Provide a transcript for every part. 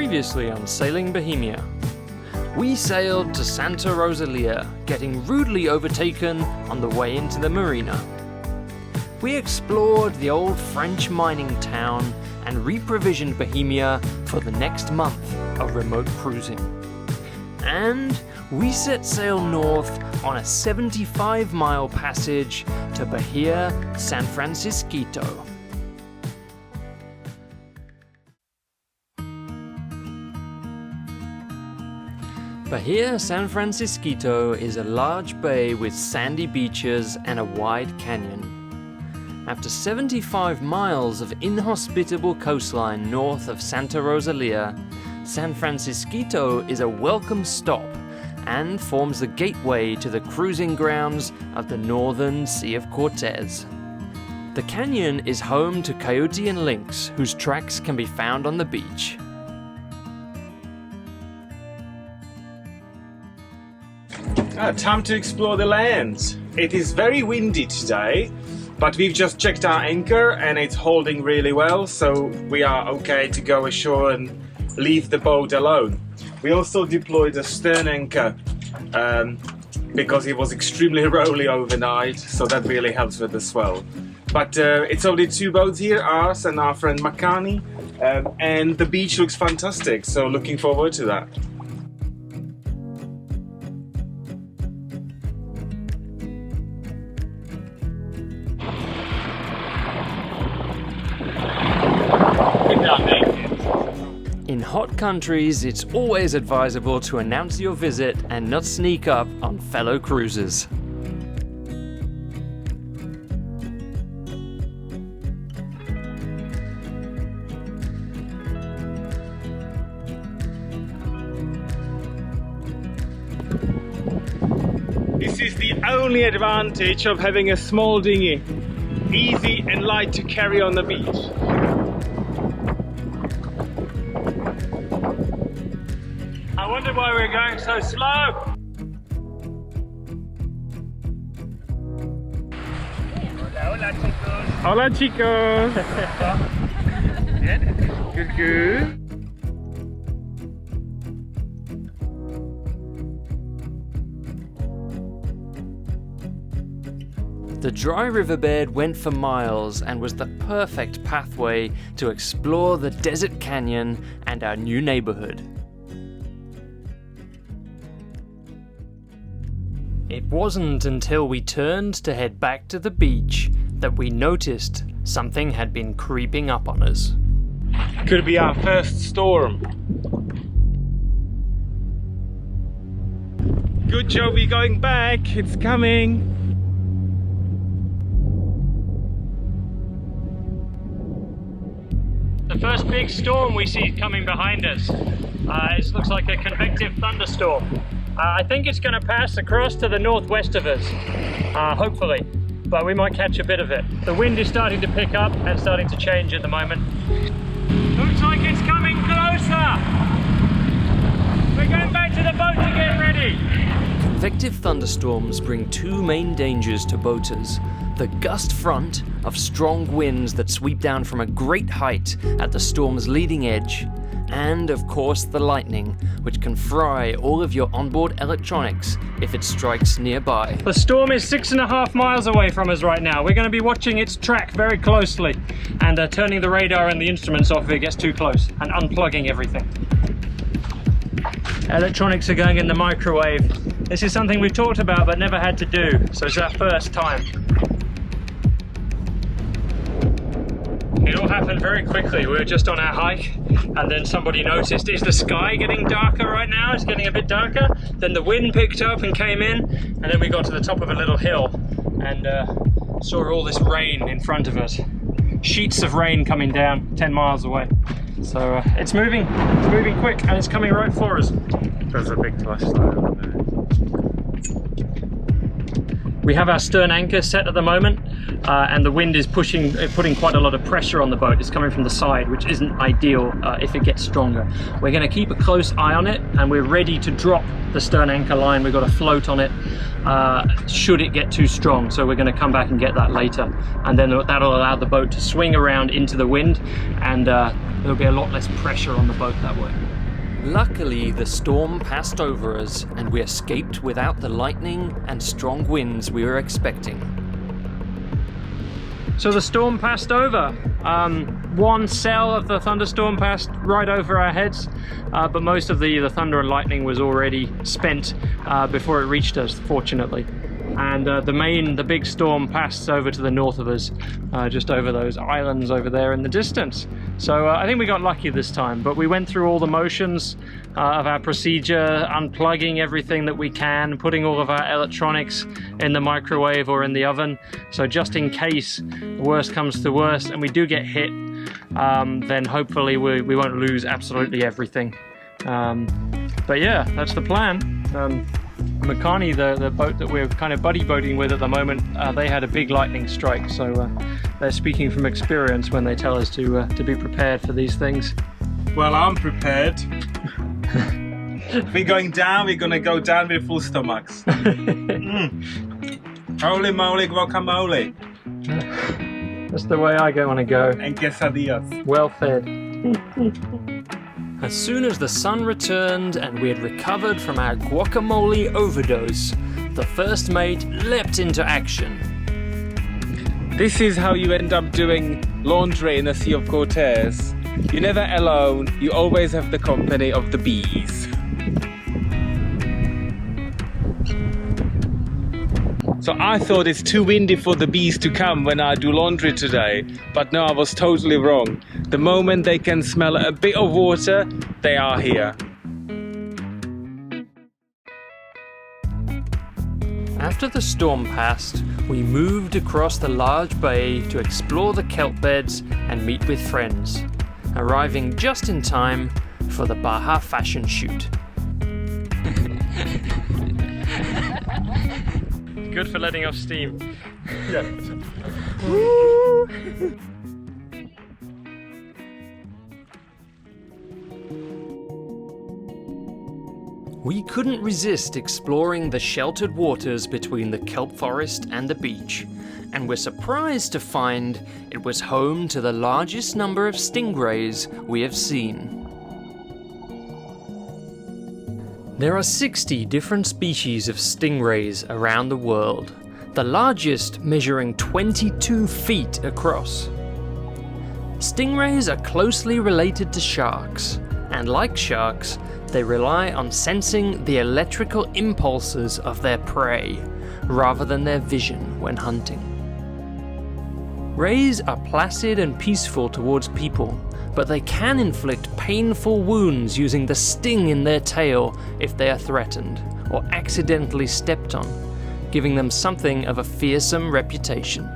Previously on Sailing Bohemia. We sailed to Santa Rosalia, getting rudely overtaken on the way into the marina. We explored the old French mining town and reprovisioned Bohemia for the next month of remote cruising. And we set sail north on a 75-mile passage to Bahia San Francisquito. Bahia San Francisquito is a large bay with sandy beaches and a wide canyon. After 75 miles of inhospitable coastline north of Santa Rosalia, San Francisquito is a welcome stop and forms the gateway to the cruising grounds of the northern Sea of Cortez. The canyon is home to coyote and lynx, whose tracks can be found on the beach. Time to explore the lands. It is very windy today, but we've just checked our anchor and it's holding really well, so we are okay to go ashore and leave the boat alone. We also deployed a stern anchor because it was extremely rolly overnight, so that really helps with the swell. But it's only two boats here, ours and our friend Makani, and the beach looks fantastic, so looking forward to that. In hot countries, it's always advisable to announce your visit and not sneak up on fellow cruisers. This is the only advantage of having a small dinghy. Easy and light to carry on the beach. I wonder why we're going so slow. Hola chicos. Hola chicos. Good, good. The dry riverbed went for miles and was the perfect pathway to explore the desert canyon and our new neighborhood. It wasn't until we turned to head back to the beach that we noticed something had been creeping up on us. Could be our first storm. Good job, we're going back. It's coming. The first big storm we see coming behind us. It looks like a convective thunderstorm. I think it's going to pass across to the northwest of us, hopefully, but we might catch a bit of it. The wind is starting to pick up and starting to change at the moment. Looks like it's coming closer! We're going back to the boat to get ready! Convective thunderstorms bring two main dangers to boaters. The gust front of strong winds that sweep down from a great height at the storm's leading edge, and of course the lightning, which can fry all of your onboard electronics if it strikes nearby. The storm is 6.5 miles away from us right now. We're going to be watching its track very closely and turning the radar and the instruments off if it gets too close and unplugging everything. Electronics are going in the microwave. This is something we've talked about but never had to do, so it's our first time. It all happened very quickly. We were just on our hike and then somebody noticed, is the sky getting darker right now? It's getting a bit darker. Then the wind picked up and came in, and then we got to the top of a little hill and saw all this rain in front of us. Sheets of rain coming down 10 miles away. So it's moving quick and it's coming right for us. There's a big flash over there. We have our stern anchor set at the moment, and the wind is putting quite a lot of pressure on the boat. It's coming from the side, which isn't ideal if it gets stronger. We're going to keep a close eye on it, and we're ready to drop the stern anchor line. We've got a float on it should it get too strong, so we're going to come back and get that later, and then that'll allow the boat to swing around into the wind, and there'll be a lot less pressure on the boat that way. Luckily, the storm passed over us and we escaped without the lightning and strong winds we were expecting. So the storm passed over. One cell of the thunderstorm passed right over our heads, but most of the thunder and lightning was already spent before it reached us, fortunately. And the big storm passed over to the north of us, just over those islands over there in the distance. So I think we got lucky this time, but we went through all the motions of our procedure, unplugging everything that we can, putting all of our electronics in the microwave or in the oven. So just in case the worst comes to worst and we do get hit, then hopefully we won't lose absolutely everything. But yeah, that's the plan. Makani, the boat that we're kind of buddy boating with at the moment, they had a big lightning strike, so they're speaking from experience when they tell us to be prepared for these things. Well, I'm prepared. If we're going down, we're gonna go down with full stomachs. Holy moly guacamole. That's the way I want to go. And quesadillas. Well fed. As soon as the sun returned and we had recovered from our guacamole overdose, the first mate leapt into action. This is how you end up doing laundry in the Sea of Cortez. You're never alone, you always have the company of the bees. So I thought it's too windy for the bees to come when I do laundry today, but no, I was totally wrong. The moment they can smell a bit of water, they are here. After the storm passed, we moved across the large bay to explore the kelp beds and meet with friends, arriving just in time for the Baja fashion shoot. Good for letting off steam. Yeah. We couldn't resist exploring the sheltered waters between the kelp forest and the beach, and were surprised to find it was home to the largest number of stingrays we have seen. There are 60 different species of stingrays around the world, the largest measuring 22 feet across. Stingrays are closely related to sharks, and like sharks, they rely on sensing the electrical impulses of their prey, rather than their vision when hunting. Rays are placid and peaceful towards people, but they can inflict painful wounds using the sting in their tail if they are threatened or accidentally stepped on, giving them something of a fearsome reputation.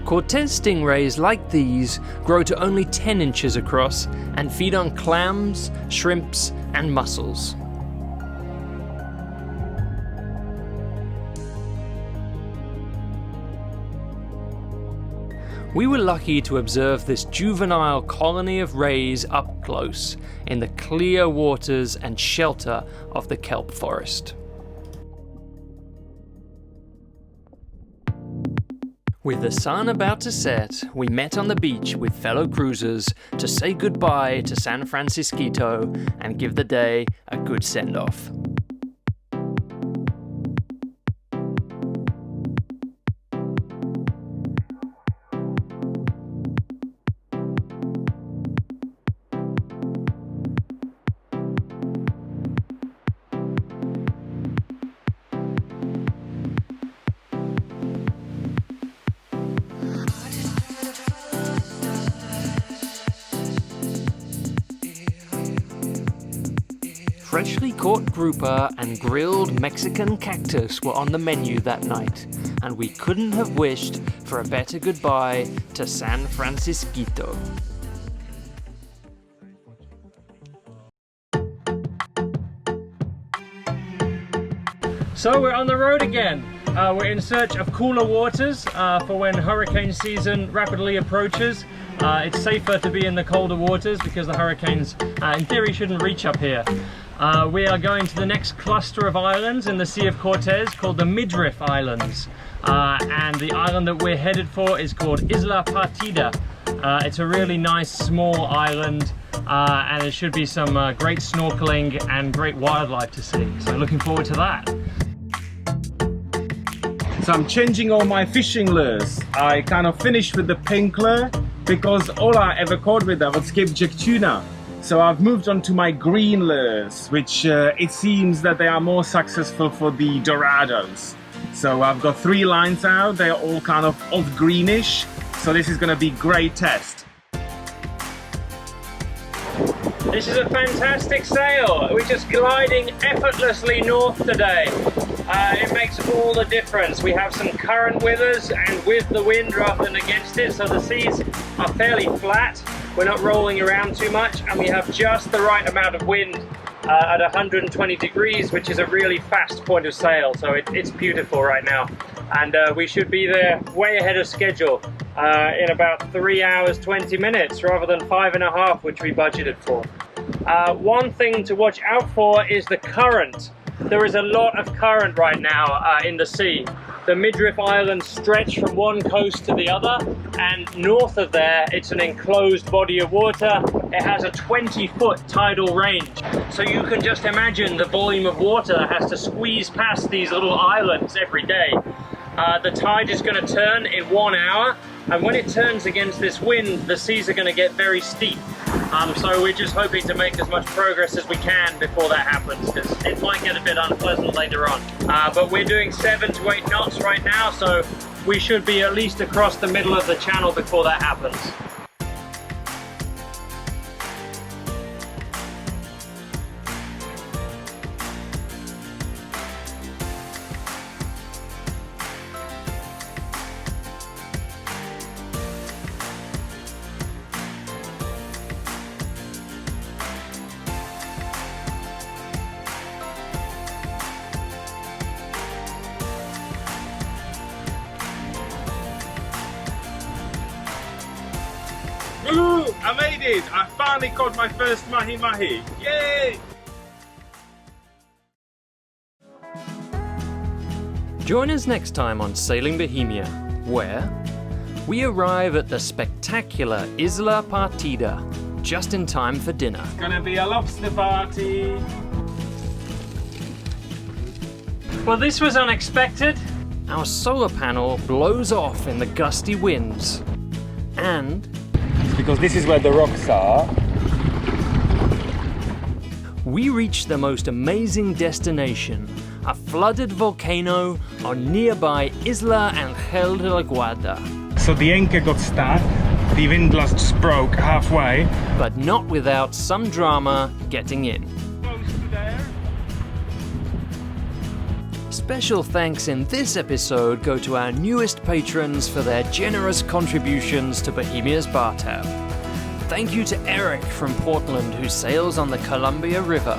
Cortez stingrays like these grow to only 10 inches across and feed on clams, shrimps, and mussels. We were lucky to observe this juvenile colony of rays up close in the clear waters and shelter of the kelp forest. With the sun about to set, we met on the beach with fellow cruisers to say goodbye to San Francisquito and give the day a good send-off. Freshly caught grouper and grilled Mexican cactus were on the menu that night, and we couldn't have wished for a better goodbye to San Francisquito. So we're on the road again. We're in search of cooler waters for when hurricane season rapidly approaches. It's safer to be in the colder waters because the hurricanes, in theory, shouldn't reach up here. We are going to the next cluster of islands in the Sea of Cortez called the Midriff Islands. And the island that we're headed for is called Isla Partida. It's a really nice small island, and there should be some great snorkeling and great wildlife to see. So looking forward to that. So I'm changing all my fishing lures. I kind of finished with the pink lure because all I ever caught with them was skipjack tuna. So I've moved on to my green lures, which it seems that they are more successful for the dorados. So I've got 3 lines out, they're all kind of greenish. So this is gonna be great test. This is a fantastic sail. We're just gliding effortlessly north today. It makes all the difference. We have some current with us and with the wind rather than against it, so the seas are fairly flat. We're not rolling around too much, and we have just the right amount of wind at 120 degrees, which is a really fast point of sail, so it's beautiful right now. And we should be there way ahead of schedule in about 3 hours 20 minutes rather than 5.5, which we budgeted for. One thing to watch out for is the current. There is a lot of current right now in the sea. The Midriff Islands stretch from one coast to the other, and north of there it's an enclosed body of water. It has a 20-foot tidal range, so you can just imagine the volume of water that has to squeeze past these little islands every day. The tide is going to turn in 1 hour, and when it turns against this wind, the seas are going to get very steep. So we're just hoping to make as much progress as we can before that happens, because it might get a bit unpleasant later on. But we're doing 7 to 8 knots right now, so we should be at least across the middle of the channel before that happens. Woohoo! I made it! I finally caught my first mahi-mahi! Yay! Join us next time on Sailing Bohemia, where we arrive at the spectacular Isla Partida, just in time for dinner. It's gonna be a lobster party! Well, this was unexpected. Our solar panel blows off in the gusty winds, and Because this is where the rocks are. we reach the most amazing destination, a flooded volcano on nearby Isla Ángel de la Guarda. So the anchor got stuck, the windlass just broke halfway. But not without some drama getting in. Close to there. Special thanks in this episode go to our newest patrons for their generous contributions to Bohemia's bar tab. Thank you to Eric from Portland, who sails on the Columbia River.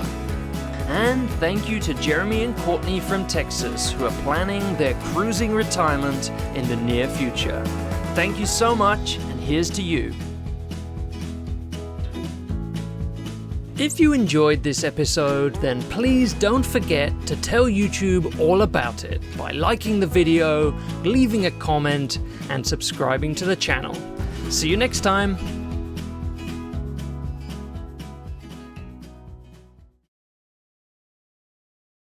And thank you to Jeremy and Courtney from Texas, who are planning their cruising retirement in the near future. Thank you so much, and here's to you. If you enjoyed this episode, then please don't forget to tell YouTube all about it by liking the video, leaving a comment, and subscribing to the channel. See you next time.